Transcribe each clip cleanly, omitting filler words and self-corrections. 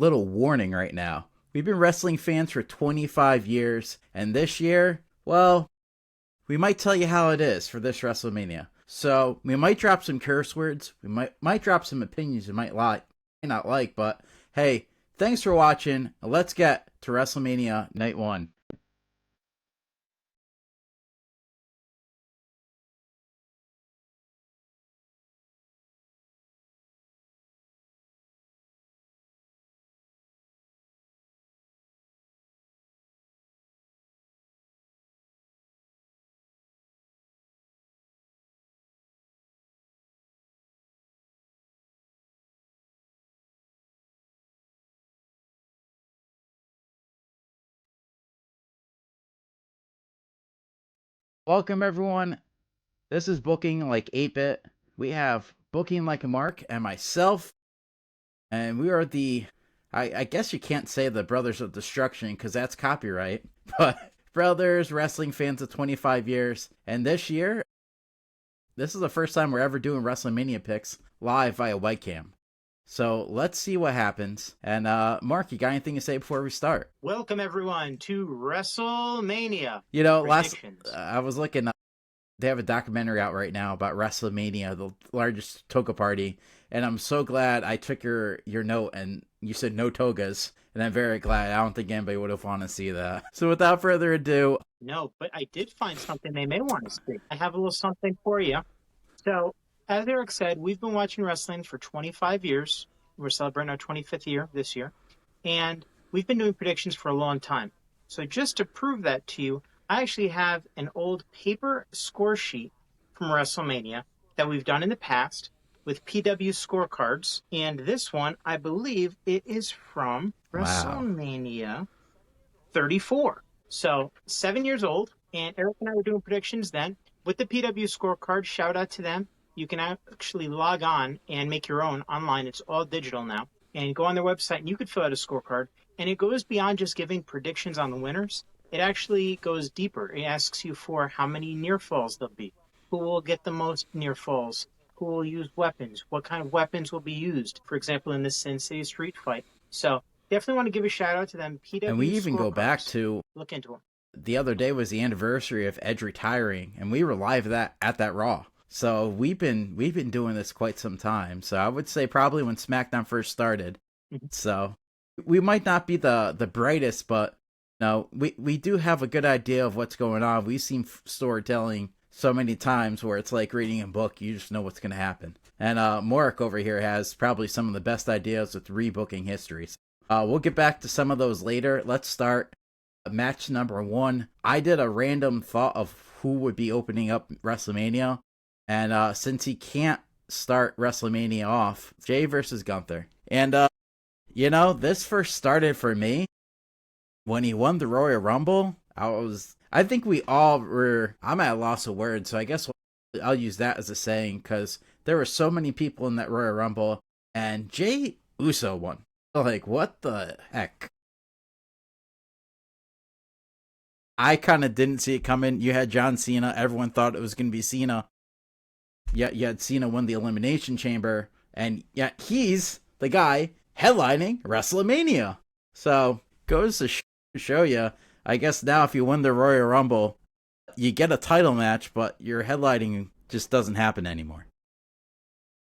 Little warning right now. We've been wrestling fans for 25 years, and this year, well, we might tell you how it is for this WrestleMania. So we might drop some curse words. We might drop some opinions you might not like, but hey, thanks for watching. Let's get to WrestleMania Night 1. Welcome everyone. This is Booking Like 8-Bit. We have Booking Like a Mark and myself, and we are I guess you can't say the Brothers of Destruction because that's copyright, but brothers, wrestling fans of 25 years. And this year, this is the first time we're ever doing WrestleMania picks live via webcam. So let's see what happens. And Mark, you got anything to say before we start? Welcome everyone to WrestleMania. You know, I was looking. They have a documentary out right now about WrestleMania, the largest toga party, and I'm so glad I took your note and you said no togas, and I'm very glad. I don't think anybody would have wanted to see that. So without further ado, no, but I did find something they may want to see. I have a little something for you. So, as Eric said, we've been watching wrestling for 25 years. We're celebrating our 25th year this year, and we've been doing predictions for a long time. So just to prove that to you, I actually have an old paper score sheet from WrestleMania that we've done in the past with PW scorecards. And this one, I believe it is from WrestleMania 34. So 7 years old. And Eric and I were doing predictions then with the PW scorecard. Shout out to them. You can actually log on and make your own online. It's all digital now. And go on their website and you could fill out a scorecard. And it goes beyond just giving predictions on the winners. It actually goes deeper. It asks you for how many near falls there'll be, who will get the most near falls, who will use weapons, what kind of weapons will be used, for example, in the Sin City street fight. So definitely want to give a shout out to them. PW and we even go back to look into them. The other day was the anniversary of Edge retiring, and we were live at that Raw. So we've been doing this quite some time. So I would say probably when SmackDown first started. So we might not be the brightest, but no, we do have a good idea of what's going on. We've seen storytelling so many times where it's like reading a book. You just know what's going to happen. And Morik over here has probably some of the best ideas with rebooking histories. We'll get back to some of those later. Let's start match number 1. I did a random thought of who would be opening up WrestleMania. And since he can't start WrestleMania off, Jay versus Gunther. And, this first started for me when he won the Royal Rumble. I think we all were, I'm at a loss of words, so I guess I'll use that as a saying, because there were so many people in that Royal Rumble, and Jay Uso won. Like, what the heck? I kind of didn't see it coming. You had John Cena. Everyone thought it was going to be Cena. Yet you had Cena win the Elimination Chamber, and yet he's the guy headlining WrestleMania. So, goes to show you, I guess now if you win the Royal Rumble, you get a title match, but your headlining just doesn't happen anymore.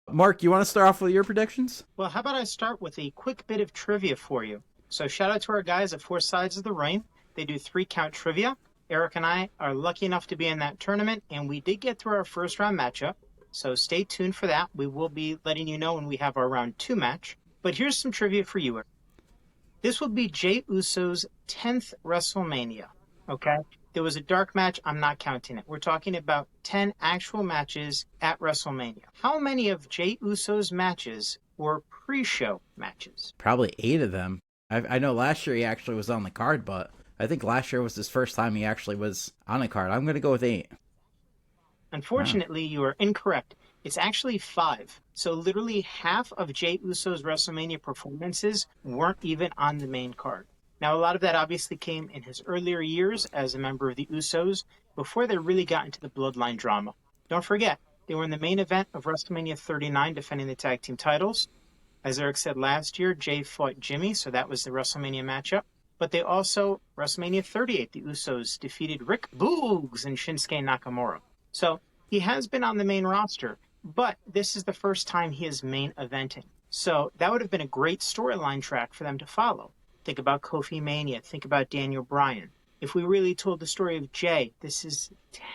Mark, you want to start off with your predictions? Well, how about I start with a quick bit of trivia for you. So shout out to our guys at Four Sides of the Ring. They do 3-count trivia. Eric and I are lucky enough to be in that tournament, and we did get through our first round matchup. So stay tuned for that. We will be letting you know when we have our round 2 match. But here's some trivia for you, Eric. This will be Jay Uso's 10th WrestleMania, okay? There was a dark match. I'm not counting it. We're talking about 10 actual matches at WrestleMania. How many of Jay Uso's matches were pre-show matches? Probably 8 of them. I know last year he actually was on the card, but I think last year was his first time he actually was on a card. I'm going to go with 8. Unfortunately, you are incorrect. It's actually 5. So literally half of Jay Uso's WrestleMania performances weren't even on the main card. Now, a lot of that obviously came in his earlier years as a member of the Usos before they really got into the bloodline drama. Don't forget, they were in the main event of WrestleMania 39 defending the tag team titles. As Eric said last year, Jay fought Jimmy, so that was the WrestleMania matchup. But they also, WrestleMania 38, the Usos defeated Rick Boogs and Shinsuke Nakamura. So he has been on the main roster, but this is the first time he is main eventing. So that would have been a great storyline track for them to follow. Think about Kofi Mania, think about Daniel Bryan. If we really told the story of Jay, this is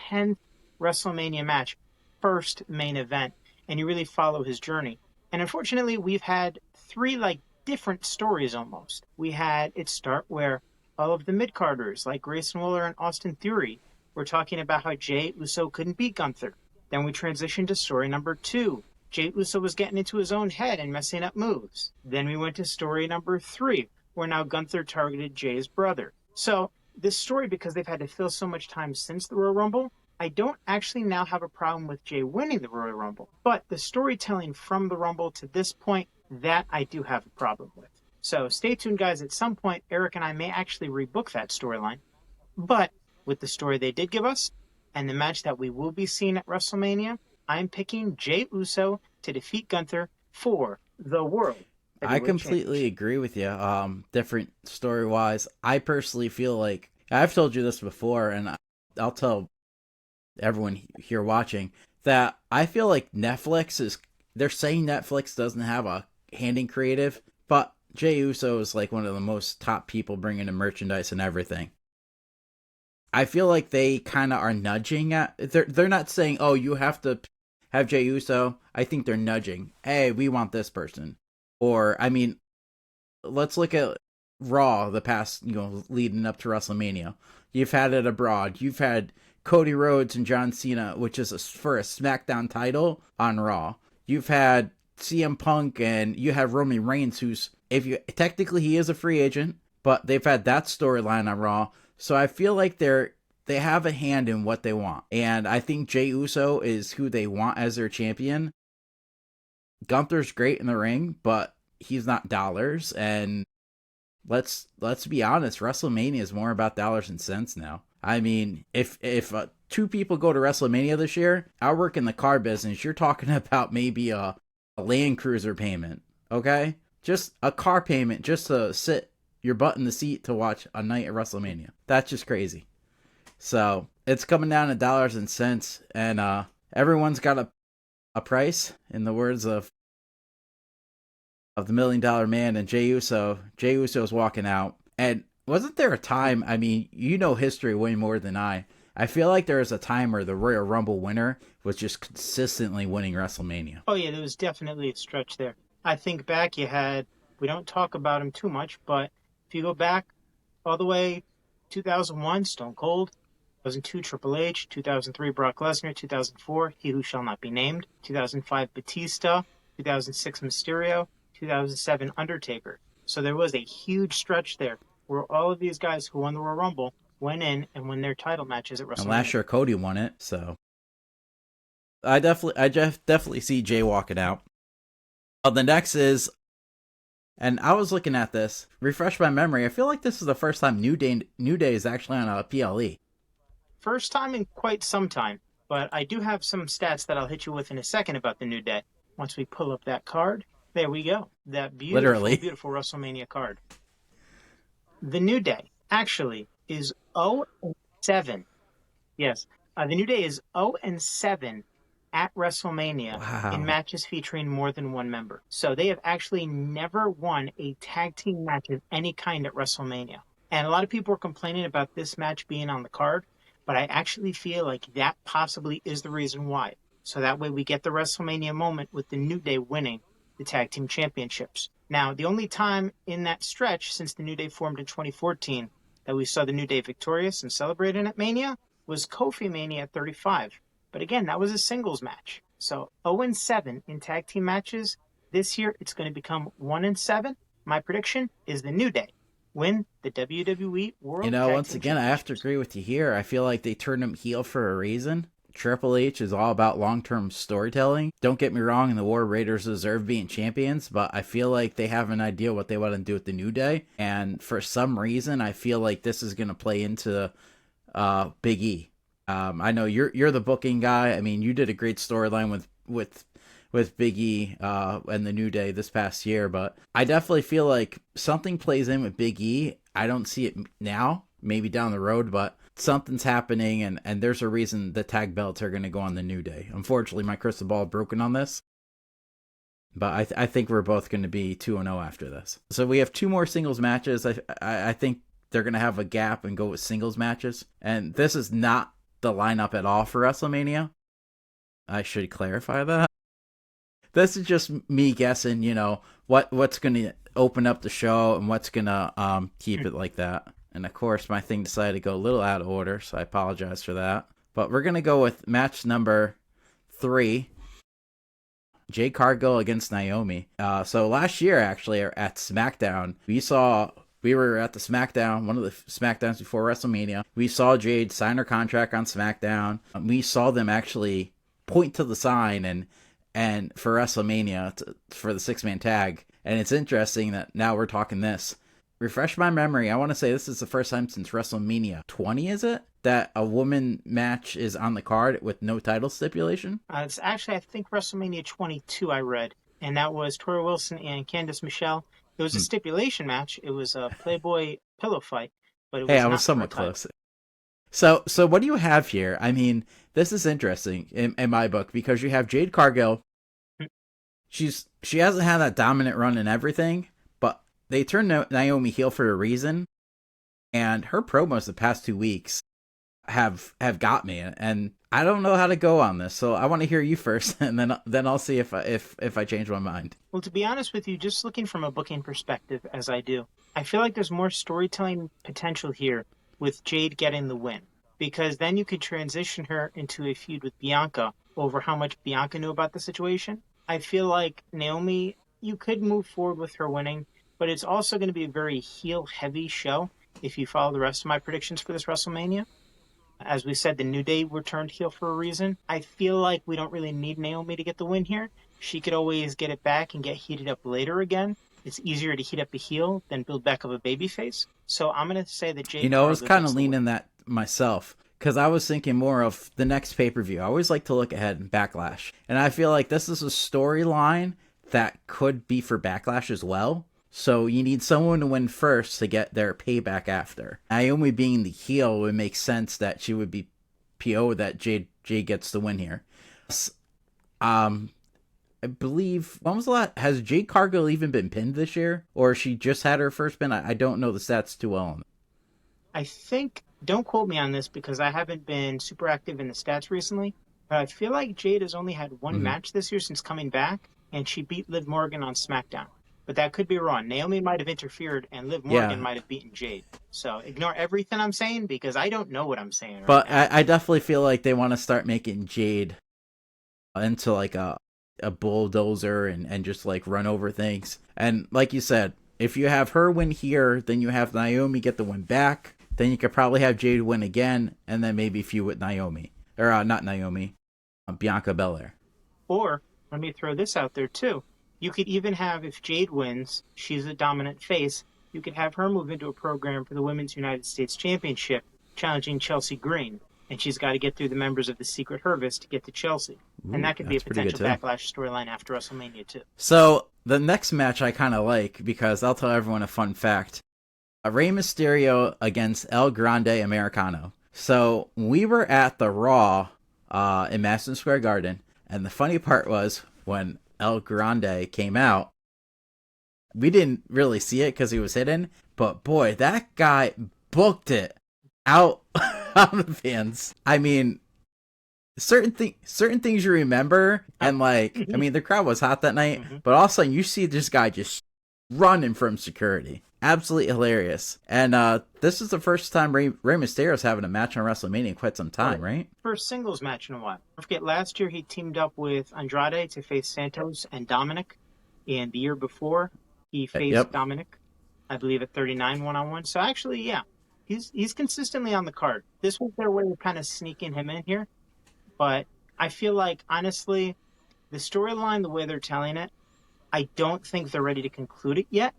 10th WrestleMania match, first main event, and you really follow his journey. And unfortunately, we've had three different stories almost. We had it start where all of the mid-carders like Grayson Waller and Austin Theory were talking about how Jey Uso couldn't beat Gunther. Then we transitioned to story number 2. Jey Uso was getting into his own head and messing up moves. Then we went to story number 3, where now Gunther targeted Jay's brother. So this story, because they've had to fill so much time since the Royal Rumble, I don't actually now have a problem with Jay winning the Royal Rumble, but the storytelling from the Rumble to this point, that I do have a problem with. So stay tuned, guys. At some point, Eric and I may actually rebook that storyline. But with the story they did give us and the match that we will be seeing at WrestleMania, I'm picking Jey Uso to defeat Gunther for the World I completely agree with you. Different story-wise, I personally feel like, I've told you this before, and I'll tell everyone here watching that I feel like they're saying Netflix doesn't have a hand in creative, but Jey Uso is like one of the most top people bringing in merchandise and everything. I feel like they kind of are nudging they're not saying, oh, you have to have Jey Uso. I think they're nudging, hey, we want this person. Or, I mean, let's look at Raw the past, leading up to WrestleMania. You've had it abroad. You've had Cody Rhodes and John Cena, which is for a SmackDown title on Raw. You've had CM Punk, and you have Roman Reigns, who's, technically he is a free agent, but they've had that storyline on Raw. So I feel like they have a hand in what they want. And I think Jey Uso is who they want as their champion. Gunther's great in the ring, but he's not dollars. And let's be honest, WrestleMania is more about dollars and cents now. I mean, if two people go to WrestleMania this year, I work in the car business. You're talking about maybe a Land Cruiser payment, okay? Just a car payment just to sit your butt in the seat to watch a night at WrestleMania. That's just crazy. So it's coming down to dollars and cents, and everyone's got a price, in the words of the $1 Million Man, and Jey Uso. Jey Uso's walking out. And wasn't there a time, I mean, you know history way more than I feel like there was a time where the Royal Rumble winner was just consistently winning WrestleMania. Oh yeah, there was definitely a stretch there. I think back we don't talk about him too much, but if you go back all the way 2001, Stone Cold, 2002, Triple H, 2003, Brock Lesnar, 2004, He Who Shall Not Be Named, 2005, Batista, 2006, Mysterio, 2007, Undertaker. So there was a huge stretch there where all of these guys who won the Royal Rumble went in and won their title matches at WrestleMania. And last year, Cody won it, so I definitely see Jay walking out. The next is, and I was looking at this, refresh my memory. I feel like this is the first time New Day is actually on a PLE. First time in quite some time, but I do have some stats that I'll hit you with in a second about the New Day. Once we pull up that card, there we go. That beautiful WrestleMania card. The New Day actually is 0-7. Yes, the New Day is 0-7 at WrestleMania in matches featuring more than one member. So they have actually never won a tag team match of any kind at WrestleMania. And a lot of people were complaining about this match being on the card, but I actually feel like that possibly is the reason why. So that way we get the WrestleMania moment with the New Day winning the tag team championships. Now, the only time in that stretch since the New Day formed in 2014 that we saw the New Day victorious and celebrating at Mania was Kofi Mania at 35. But again, that was a singles match. So 0-7 in tag team matches. This year, it's going to become 1-7. My prediction is the New Day win the WWE World Tag once Team again, I have to agree with you here. I feel like they turned him heel for a reason. Triple H is all about long-term storytelling. Don't get me wrong, and the War Raiders deserve being champions, but I feel like they have an idea what they want to do with the New Day. And for some reason, I feel like this is going to play into Big E. I know you're the booking guy. I mean, you did a great storyline with with Big E and the New Day this past year, but I definitely feel like something plays in with Big E. I don't see it now, maybe down the road, but something's happening, and there's a reason the tag belts are going to go on the New Day. Unfortunately, my crystal ball is broken on this, but I think we're both going to be 2-0 after this. So we have two more singles matches. I think they're going to have a gap and go with singles matches. And this is not the lineup at all for WrestleMania. I should clarify that. This is just me guessing, what's going to open up the show and what's going to keep it like that. And of course, my thing decided to go a little out of order, so I apologize for that. But we're going to go with match number 3. Jade Cargill against Naomi. So last year, actually, at SmackDown, we were at the SmackDown, one of the SmackDowns before WrestleMania. We saw Jade sign her contract on SmackDown. We saw them actually point to the sign and for WrestleMania for the 6-man tag. And it's interesting that now we're talking this. Refresh my memory. I want to say this is the first time since WrestleMania 20, is it? That a woman match is on the card with no title stipulation? It's actually, I think, WrestleMania 22 I read. And that was Tori Wilson and Candice Michelle. It was a stipulation match. It was a Playboy pillow fight. But it was I was somewhat close. So what do you have here? I mean, this is interesting in my book because you have Jade Cargill. She hasn't had that dominant run in everything, but they turned Naomi heel for a reason, and her promos the past 2 weeks have got me, and I don't know how to go on this. So I want to hear you first, and then I'll see if I change my mind. Well, to be honest with you, just looking from a booking perspective, as I do, I feel like there's more storytelling potential here with Jade getting the win, because then you could transition her into a feud with Bianca over how much Bianca knew about the situation. I feel like Naomi, you could move forward with her winning, but it's also going to be a very heel-heavy show if you follow the rest of my predictions for this WrestleMania. As we said, the New Day were turned heel for a reason. I feel like we don't really need Naomi to get the win here. She could always get it back and get heated up later again. It's easier to heat up a heel than build back up a babyface. So I'm going to say that Jade I was kind of leaning that myself, because I was thinking more of the next pay-per-view. I always like to look ahead in Backlash. And I feel like this is a storyline that could be for Backlash as well. So you need someone to win first to get their payback after. Naomi being the heel would make sense that she would be PO that Jade gets the win here. I believe, when was the last, has Jade Cargill even been pinned this year? Or she just had her first pin? I don't know the stats too well. I think, don't quote me on this because I haven't been super active in the stats recently, but I feel like Jade has only had one match this year since coming back, and she beat Liv Morgan on SmackDown. But that could be wrong. Naomi might have interfered, and Liv Morgan might have beaten Jade. So ignore everything I'm saying because I don't know what I'm saying right but now. I definitely feel like they want to start making Jade into like a bulldozer and just like run over things. And like you said, if you have her win here, then you have Naomi get the win back. Then you could probably have Jade win again, and then maybe feud with Naomi. Or not Naomi, Bianca Belair. Or, let me throw this out there too. You could even have, if Jade wins, she's a dominant face, you could have her move into a program for the Women's United States Championship, challenging Chelsea Green. And she's got to get through the members of the Secret Harvest to get to Chelsea. And that could be a potential Backlash storyline after WrestleMania too. So, the next match I kind of like, because I'll tell everyone a fun fact. Rey Mysterio against El Grande Americano. So, we were at the Raw in Madison Square Garden, and the funny part was when El Grande came out, we didn't really see it because he was hidden, but boy, that guy booked it out on the fans. I mean, certain things you remember, and like, I mean, the crowd was hot that night, but all of a sudden you see this guy just running from security. Absolutely hilarious. And this is the first time Rey Mysterio's having a match on WrestleMania in quite some time, right? First singles match in a while. Don't forget, last year he teamed up with Andrade to face Santos and Dominic. And the year before, he faced Dominic, I believe, at 39 one-on-one. So actually, yeah, he's consistently on the card. This was their way of kind of sneaking him in here. But I feel like, honestly, the storyline, the way they're telling it, I don't think they're ready to conclude it yet.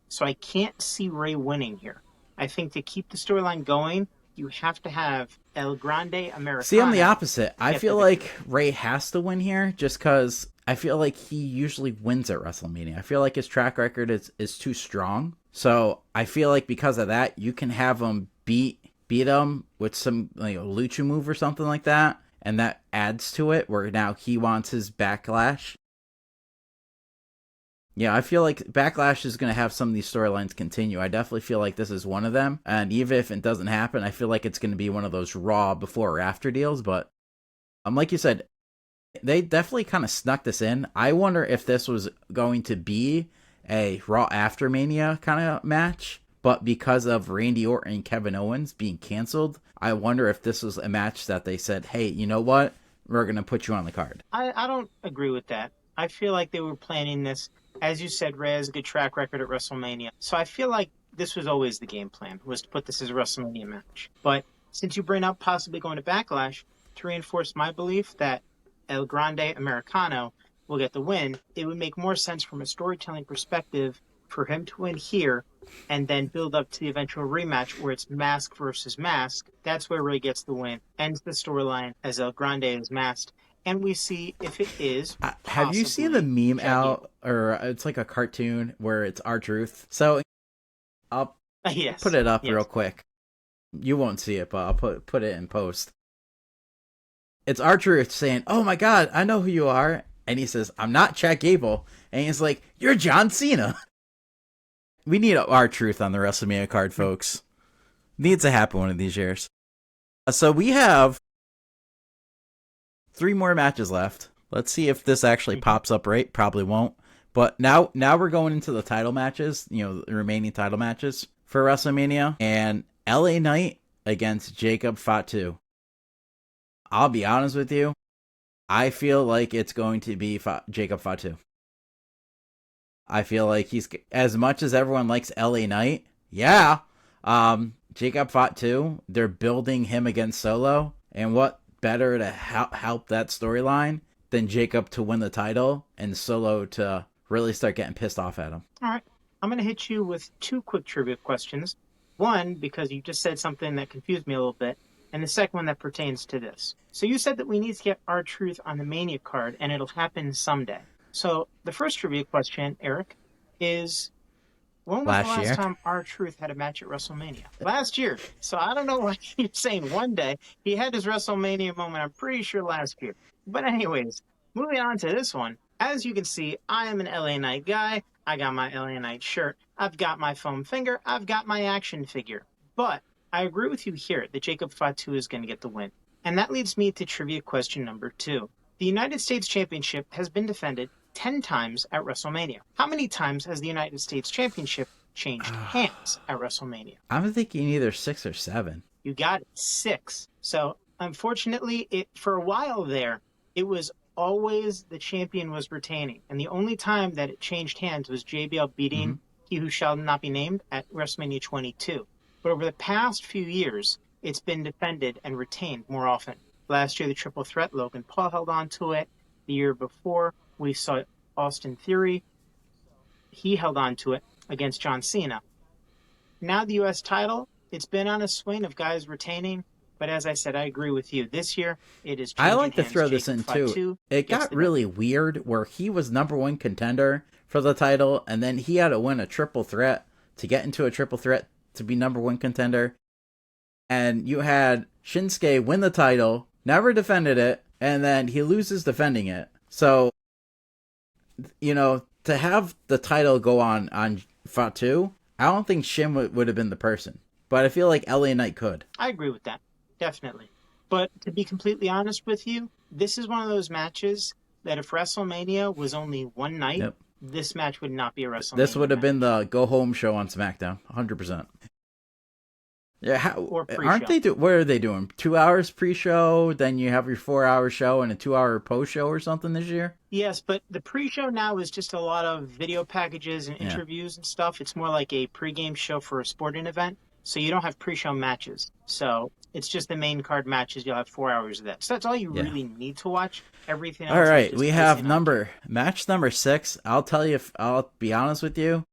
So I can't see Rey winning here. I think to keep the storyline going, you have to have El Grande Americano. See, I'm the opposite. I feel like Rey has to win here just because I feel like he usually wins at WrestleMania. I feel like his track record is too strong. So I feel like because of that, you can have him beat him with some like a lucha move or something like that, and that adds to it where now he wants his backlash. Yeah, I feel like Backlash is going to have some of these storylines continue. I definitely feel like this is one of them. And even if it doesn't happen, I feel like it's going to be one of those Raw before or after deals. But like you said, they definitely kind of snuck this in. I wonder if this was going to be a Raw after Mania kind of match. But because of Randy Orton and Kevin Owens being canceled, I wonder if this was a match that they said, hey, you know what? We're going to put you on the card. I don't agree with that. I feel like they were planning this. As you said, Ray has a good track record at WrestleMania. So I feel like this was always the game plan, was to put this as a WrestleMania match. But since you bring up possibly going to Backlash, to reinforce my belief that El Grande Americano will get the win, it would make more sense from a storytelling perspective for him to win here and then build up to the eventual rematch where it's mask versus mask. That's where Ray gets the win, ends the storyline as El Grande is masked, and we see if it is. Have you seen the meme out, or it's like a cartoon where it's R-Truth? So I'll put it up real quick. You won't see it, but I'll put it in post. It's R-Truth saying, "Oh my God, I know who you are," and he says, "I'm not Chad Gable," and he's like, "You're John Cena." We need R-Truth on the WrestleMania card, folks. Needs to happen one of these years. So we have 3 more matches left. Let's see if this actually pops up right. Probably won't. But now we're going into the title matches, the remaining title matches for WrestleMania. And LA Knight against Jacob Fatu. I'll be honest with you. I feel like it's going to be Jacob Fatu. I feel like he's, as much as everyone likes LA Knight, yeah. Jacob Fatu, they're building him against Solo. And what better to help that storyline than Jacob to win the title and Solo to really start getting pissed off at him. All right. I'm going to hit you with 2 quick trivia questions. One, because you just said something that confused me a little bit, and the second one that pertains to this. So you said that we need to get R-Truth on the Mania card, and it'll happen someday. So the first trivia question, Eric, is when was the last time R-Truth had a match at WrestleMania? Last year. So I don't know why you're saying one day. He had his WrestleMania moment, I'm pretty sure, last year. But anyways, moving on to this one. As you can see, I am an LA Knight guy. I got my LA Knight shirt. I've got my foam finger. I've got my action figure. But I agree with you here that Jacob Fatu is going to get the win. And that leads me to trivia question number 2. The United States Championship has been defended 10 times at WrestleMania. How many times has the United States Championship changed hands at WrestleMania? I'm thinking either 6 or 7. You got it, 6. So unfortunately, for a while there, it was always the champion was retaining. And the only time that it changed hands was JBL beating He Who Shall Not Be Named at WrestleMania 22. But over the past few years, it's been defended and retained more often. Last year, the triple threat, Logan Paul held on to it. The year before, we saw Austin Theory. He held on to it against John Cena. Now the U.S. title, it's been on a swing of guys retaining. But as I said, I agree with you. This year, it is changing I like to throw this Jacob in, Fatu too. It got really weird where he was number 1 contender for the title, and then he had to win a triple threat to get into a triple threat to be number 1 contender. And you had Shinsuke win the title, never defended it, and then he loses defending it. So, to have the title go on Fatu, I don't think Shin would have been the person. But I feel like LA Knight could. I agree with that. Definitely. But to be completely honest with you, this is one of those matches that if WrestleMania was only one night, this match would not be a WrestleMania. This would have been the go-home show on SmackDown, 100%. Yeah, aren't they what are they doing? 2 hours pre-show, then you have your 4-hour show and a 2-hour post-show or something this year? Yes, but the pre-show now is just a lot of video packages and interviews and stuff. It's more like a pre-game show for a sporting event, so you don't have pre-show matches. So it's just the main card matches. You'll have 4 hours of that. So that's all you really need to watch. Everything else. All right, we have match number 6. I'll be honest with you.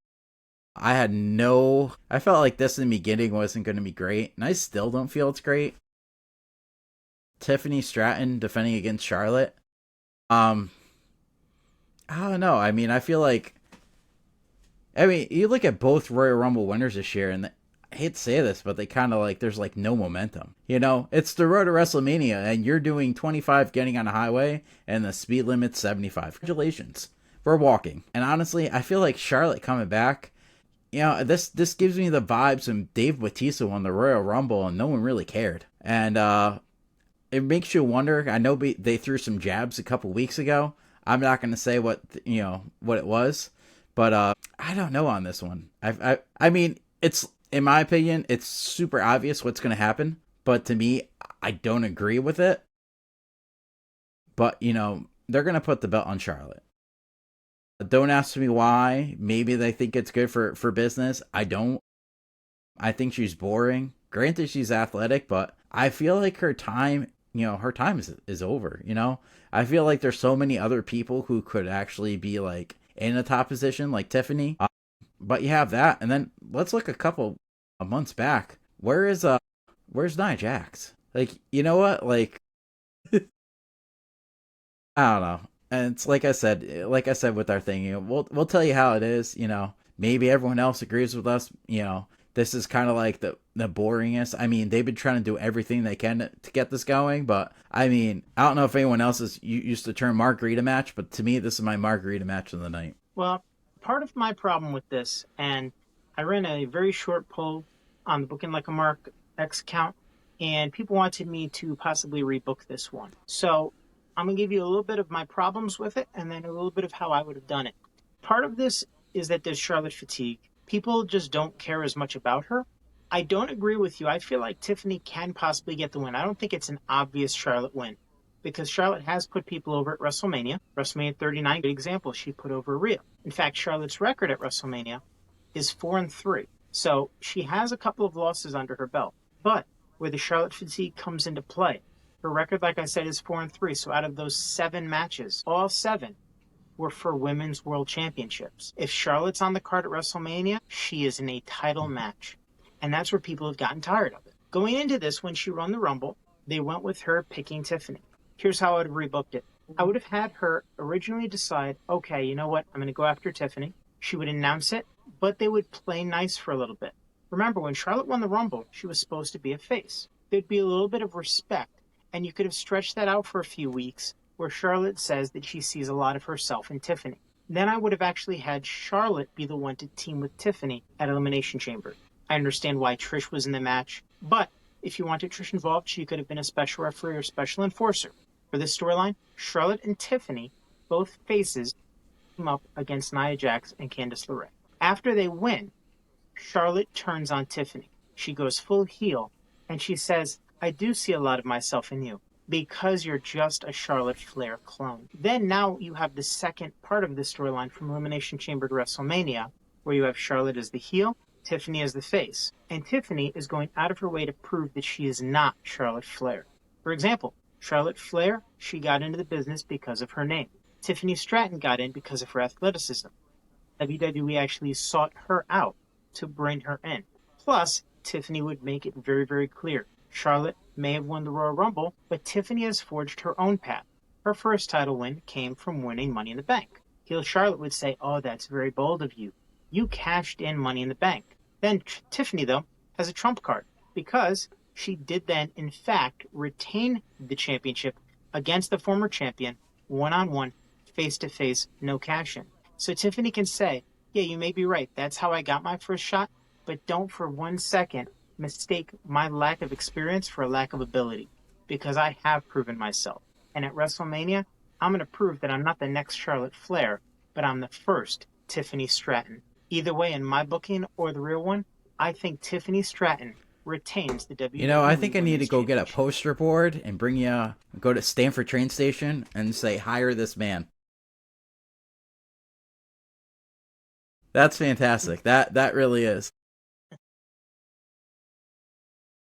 I felt like this in the beginning wasn't going to be great, and I still don't feel it's great. Tiffany Stratton defending against Charlotte. I don't know. I mean, I feel like, I mean, you look at both Royal Rumble winners this year, and I hate to say this, but they kind of like, there's like no momentum. You know, it's the road to WrestleMania, and you're doing 25 getting on a highway, and the speed limit's 75. Congratulations. We're walking. And honestly, I feel like Charlotte coming back, you know, this gives me the vibes when Dave Bautista won the Royal Rumble, and no one really cared. And it makes you wonder. I know they threw some jabs a couple weeks ago. I'm not going to say what it was, but I don't know on this one. I mean, it's in my opinion, it's super obvious what's going to happen, but to me, I don't agree with it. But you know, they're going to put the belt on Charlotte. Don't ask me why. Maybe they think it's good for business. I don't. I think she's boring. Granted, she's athletic, but I feel like her time is over. You know, I feel like there's so many other people who could actually be like in a top position, like Tiffany. But you have that, and then let's look a couple of months back. Where's Nia Jax? Like, you know what? Like, I don't know. And it's like I said with our thing, you know, we'll tell you how it is. You know, maybe everyone else agrees with us. You know, this is kind of like the boringest. I mean, they've been trying to do everything they can to get this going, but I mean, I don't know if anyone else is used the term margarita match, but to me, this is my margarita match of the night. Well, part of my problem with this, and I ran a very short poll on the Booking Like a Mark X account, and people wanted me to possibly rebook this one. So I'm going to give you a little bit of my problems with it and then a little bit of how I would have done it. Part of this is that there's Charlotte fatigue. People just don't care as much about her. I don't agree with you. I feel like Tiffany can possibly get the win. I don't think it's an obvious Charlotte win because Charlotte has put people over at WrestleMania. WrestleMania 39, good example. She put over Rhea. In fact, Charlotte's record at WrestleMania is 4-3. So she has a couple of losses under her belt. But where the Charlotte fatigue comes into play, her record, like I said, is 4-3. So out of those 7 matches, all 7 were for women's world championships. If Charlotte's on the card at WrestleMania, she is in a title match. And that's where people have gotten tired of it. Going into this, when she won the Rumble, they went with her picking Tiffany. Here's how I would have rebooked it. I would have had her originally decide, okay, you know what? I'm going to go after Tiffany. She would announce it, but they would play nice for a little bit. Remember, when Charlotte won the Rumble, she was supposed to be a face. There'd be a little bit of respect, and you could have stretched that out for a few weeks where Charlotte says that she sees a lot of herself in Tiffany. Then I would have actually had Charlotte be the one to team with Tiffany at Elimination Chamber. I understand why Trish was in the match, but if you wanted Trish involved, she could have been a special referee or special enforcer. For this storyline, Charlotte and Tiffany, both faces, team up against Nia Jax and Candice LeRae. After they win, Charlotte turns on Tiffany. She goes full heel, and she says, I do see a lot of myself in you because you're just a Charlotte Flair clone. Then now you have the second part of the storyline from Elimination Chamber to WrestleMania, where you have Charlotte as the heel, Tiffany as the face. And Tiffany is going out of her way to prove that she is not Charlotte Flair. For example, Charlotte Flair, she got into the business because of her name. Tiffany Stratton got in because of her athleticism. WWE actually sought her out to bring her in. Plus, Tiffany would make it very, very clear. Charlotte may have won the Royal Rumble, but Tiffany has forged her own path. Her first title win came from winning Money in the Bank. Heel Charlotte would say, oh, that's very bold of you. You cashed in Money in the Bank. Then Tiffany, though, has a trump card because she did then, in fact, retain the championship against the former champion, one-on-one, face-to-face, no cash-in. So Tiffany can say, yeah, you may be right. That's how I got my first shot, but don't for 1 second mistake my lack of experience for a lack of ability because I have proven myself. And at WrestleMania, I'm going to prove that I'm not the next Charlotte Flair, but I'm the first Tiffany Stratton. Either way, in my booking or the real one, I think Tiffany Stratton retains the WWE. You know, I think I need to go get a poster board and go to Stanford train station and say, hire this man. That's fantastic. That really is.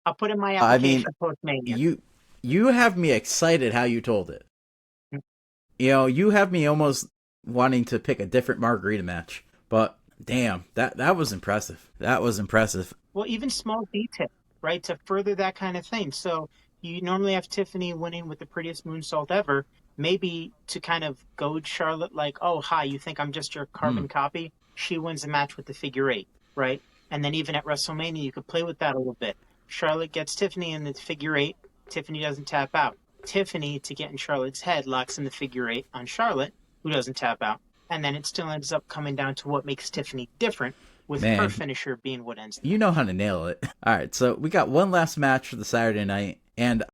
I'll put in my application post-Mania. You have me excited how you told it. You know, you have me almost wanting to pick a different margarita match. But damn, that was impressive. That was impressive. Well, even small detail, right, to further that kind of thing. So you normally have Tiffany winning with the prettiest moonsault ever. maybe to kind of goad Charlotte, like, oh, hi, you think I'm just your Hmm. carbon copy? She wins the match with the figure eight, right? And then even at WrestleMania, you could play with that a little bit. Charlotte gets Tiffany in the figure eight. Tiffany doesn't tap out. Tiffany, to get in Charlotte's head, locks in the figure eight on Charlotte, who doesn't tap out. And then it still ends up coming down to what makes Tiffany different, with her Man, finisher being what ends the you know match. how to nail it. All right, so we got one last match for the Saturday night, and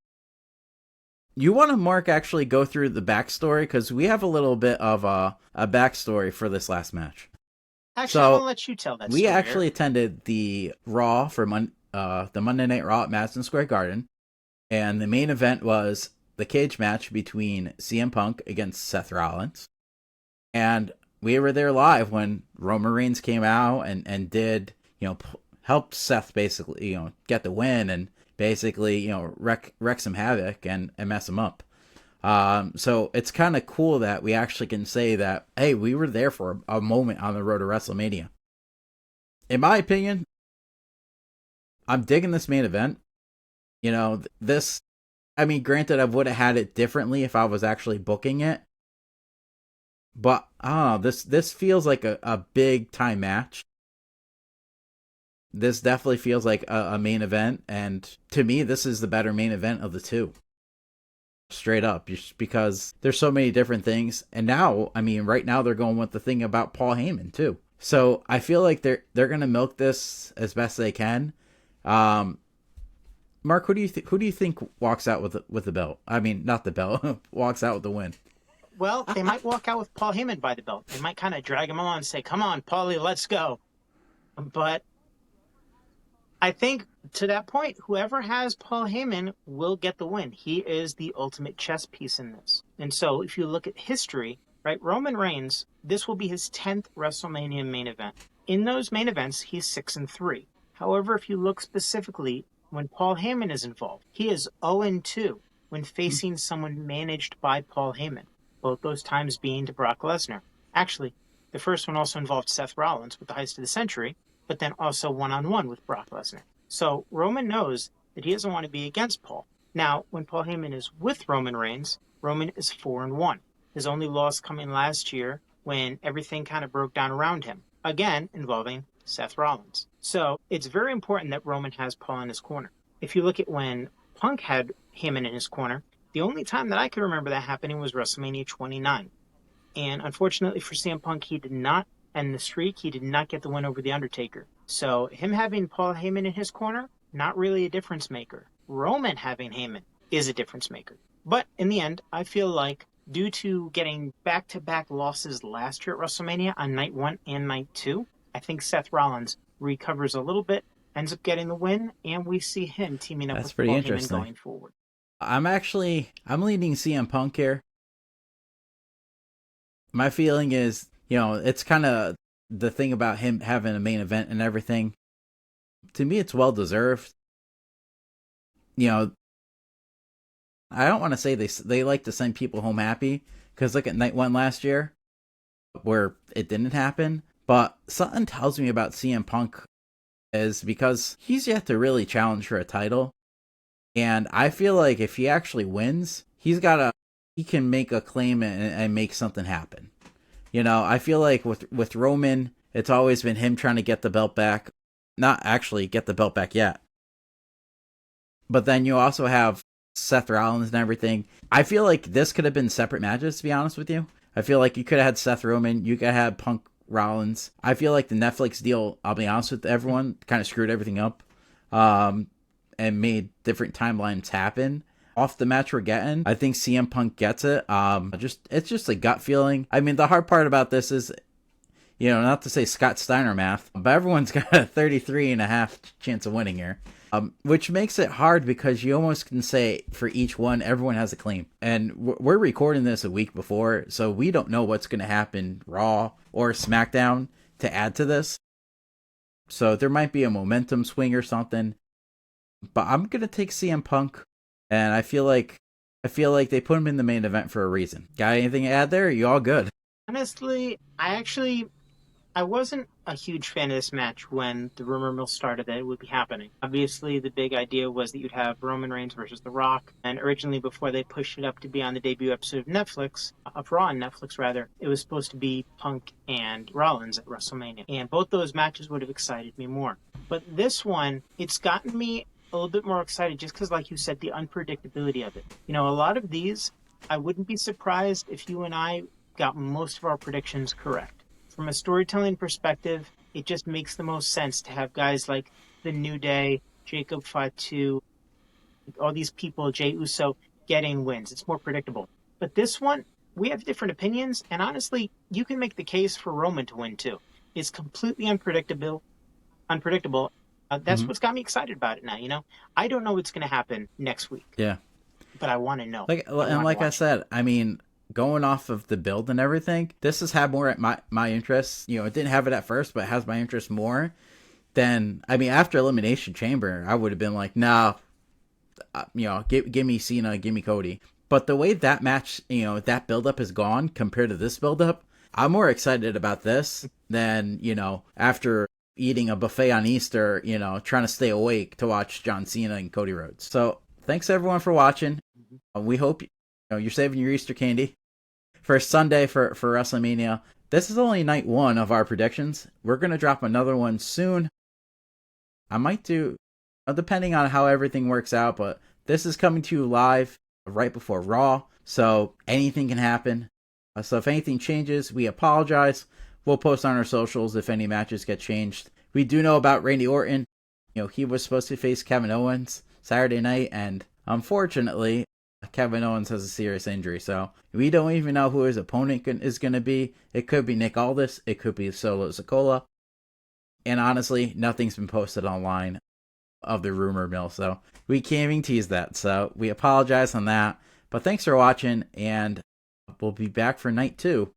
you want to, Mark, actually go through the backstory because we have a little bit of a backstory for this last match. Actually, I'm going So to let you tell that we story, actually Eric. attended the Raw for the Monday Night Raw at Madison Square Garden, and the main event was the cage match between CM Punk against Seth Rollins, and we were there live when Roman Reigns came out and did helped Seth basically get the win and basically wreck some havoc and mess him up. So it's kind of cool that we actually can say that, hey, we were there for a moment on the road to WrestleMania. In my opinion, I'm digging this main event. This, I mean, granted, I would have had it differently if I was actually booking it, but I don't know. This feels like a big time match. This definitely feels like a main event, and to me, this is the better main event of the two. Straight up, just because there's so many different things, and now, I mean, right now they're going with the thing about Paul Heyman too. So I feel like they're gonna milk this as best they can. Um, Mark, who do you think walks out with the belt? I mean, not the belt, walks out with the win. Well, they might walk out with Paul Heyman by the belt. They might kind of drag him along and say, come on, Paulie, let's go. But I think to that point, whoever has Paul Heyman will get the win. He is the ultimate chess piece in this. And so if you look at history, right, Roman Reigns, this will be his 10th WrestleMania main event. In those main events, he's 6-3. However, if you look specifically when Paul Heyman is involved, he is 0-2 when facing someone managed by Paul Heyman, both those times being to Brock Lesnar. Actually, the first one also involved Seth Rollins with the Heist of the Century, but then also one-on-one with Brock Lesnar. So Roman knows that he doesn't want to be against Paul. Now, when Paul Heyman is with Roman Reigns, Roman is 4-1. His only loss coming last year when everything kind of broke down around him, again involving Seth Rollins. So it's very important that Roman has Paul in his corner. If you look at when Punk had Heyman in his corner, the only time that I can remember that happening was WrestleMania 29. And unfortunately for CM Punk, he did not end the streak. He did not get the win over The Undertaker. So him having Paul Heyman in his corner, not really a difference maker. Roman having Heyman is a difference maker. But in the end, I feel like due to getting back-to-back losses last year at WrestleMania on night 1 and night 2, I think Seth Rollins recovers a little bit, ends up getting the win, and we see him teaming up That's with pretty Paul Heyman interesting. going forward. I'm leaning CM Punk here. My feeling is, it's kind of the thing about him having a main event and everything. To me, it's well deserved. You know, I don't want to say they like to send people home happy because look at night 1 last year where it didn't happen. But something tells me about CM Punk is because he's yet to really challenge for a title, and I feel like if he actually wins, he can make a claim and make something happen. I feel like with Roman, it's always been him trying to get the belt back, not actually get the belt back yet. But then you also have Seth Rollins and everything. I feel like this could have been separate matches, to be honest with you. I feel like you could have had Seth Roman, you could have had Punk Rollins. I feel like the Netflix deal, I'll be honest with everyone, kind of screwed everything up and made different timelines happen. Off the match we're getting, I think CM Punk gets it. It's just a gut feeling. I mean, the hard part about this is, not to say Scott Steiner math, but everyone's got a 33.5% chance of winning here. Which makes it hard because you almost can say for each one, everyone has a claim. And we're recording this a week before, so we don't know what's going to happen Raw or SmackDown to add to this. So there might be a momentum swing or something. But I'm going to take CM Punk, and I feel like they put him in the main event for a reason. Got anything to add there? Are you all good? Honestly, I actually I wasn't a huge fan of this match when the rumor mill started that it would be happening. Obviously, the big idea was that you'd have Roman Reigns versus The Rock, and originally, before they pushed it up to be on the debut episode of Netflix, of Raw on Netflix rather, it was supposed to be Punk and Rollins at WrestleMania, and both those matches would have excited me more. But this one, it's gotten me a little bit more excited just because, like you said, the unpredictability of it. A lot of these, I wouldn't be surprised if you and I got most of our predictions correct. From a storytelling perspective, it just makes the most sense to have guys like The New Day, Jacob Fatu, all these people, Jey Uso, getting wins. It's more predictable. But this one, we have different opinions, and honestly, you can make the case for Roman to win too. It's completely unpredictable. That's what's got me excited about it now. I don't know what's going to happen next week. Yeah. But I want to know. Like I said, I mean, going off of the build and everything, this has had more at my interest. It didn't have it at first, but it has my interest more than, I mean, after Elimination Chamber, I would have been like, nah, give me Cena, give me Cody. But the way that match, that buildup has gone compared to this buildup, I'm more excited about this than, after eating a buffet on Easter, trying to stay awake to watch John Cena and Cody Rhodes. So thanks everyone for watching. We hope you're saving your Easter candy for Sunday for WrestleMania. This is only night 1 of our predictions. We're going to drop another one soon. I might do, depending on how everything works out, but this is coming to you live right before Raw, so anything can happen. So if anything changes, we apologize. We'll post on our socials if any matches get changed. We do know about Randy Orton. He was supposed to face Kevin Owens Saturday night, and unfortunately, Kevin Owens has a serious injury, so we don't even know who his opponent is going to be. It could be Nick Aldis. It could be Solo Sikoa. And honestly, nothing's been posted online of the rumor mill, so we can't even tease that. So we apologize on that. But thanks for watching, and we'll be back for night 2.